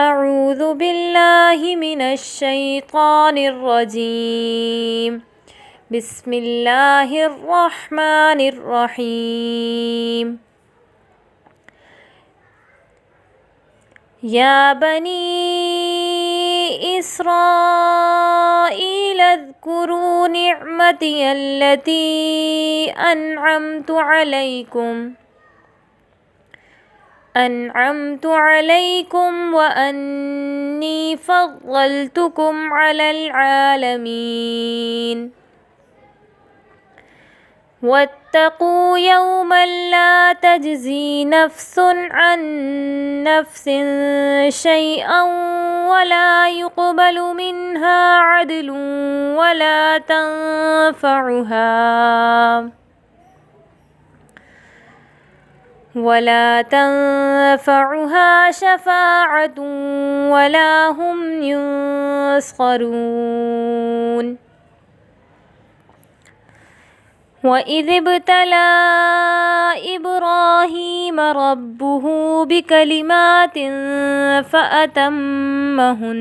أعوذ بالله من الشيطان الرجيم. بسم الله الرحمن الرحيم. يا بني إسرائيل اذكروا نعمتي التي أنعمت عليكم وأني فضلتكم على العالمين. واتقوا يوما لا تجزي نفس عن نفس شيئا ولا يقبل منها عدل ولا تنفعها شفاعة ولا هم ينصرون. وإذ ابتلى إبراهيم ربه بكلمات فأتمهن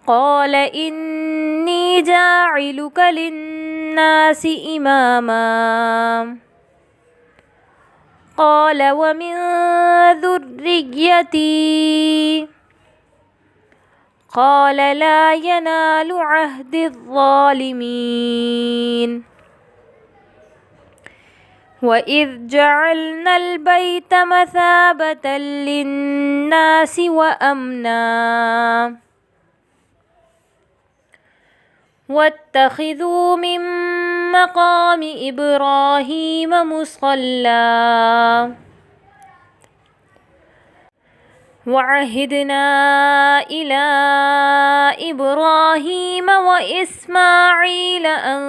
قال إني جاعلك للناس إماما قال ومن ذريتي قال لا ينال عهد الظالمين. وإذ جعلنا البيت مثابة للناس وأمنا واتخذوا من مقام إبراهيم مصلى وعهدنا إلى إبراهيم وإسماعيل أن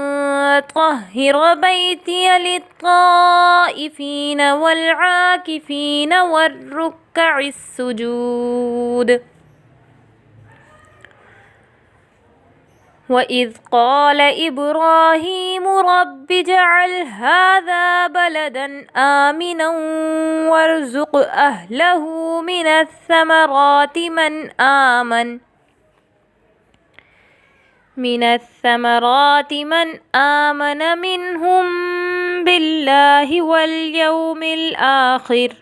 طهر بيتي للطائفين والعاكفين والركع السجود. وإذ قال إبراهيم رب اجعل هذا بلدا آمنا وارزق أهله من الثمرات من آمن منهم بالله واليوم الآخر.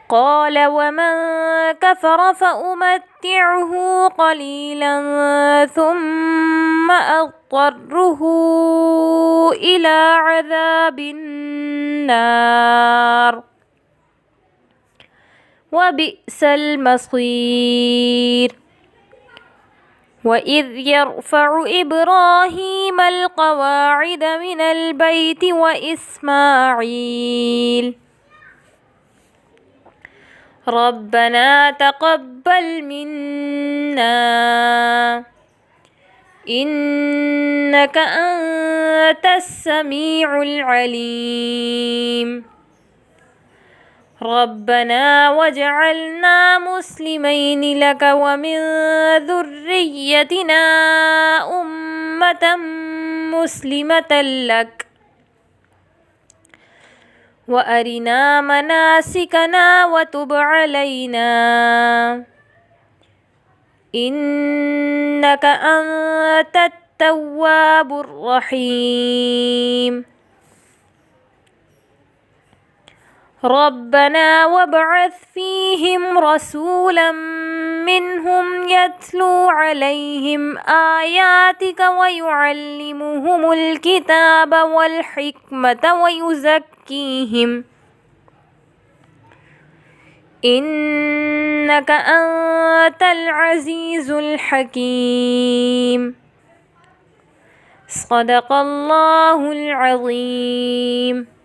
قال ومن كفر فأمتعه قليلا ثم أضطره إلى عذاب النار وبئس المصير. وإذ يرفع إبراهيم القواعد من البيت وإسماعيل ربنا تقبل منا إنك أنت السميع العليم. ربنا واجعلنا مسلمين لك ومن ذريتنا أمة مسلمة لك وأرنا مناسكنا وتب علينا إنك أنت التواب الرحيم. ربنا وابعث فيهم رسولا منهم يتلو عليهم آياتك ويعلمهم الكتاب والحكمة ويزكيهم إنك أنت العزيز الحكيم. صدق الله العظيم.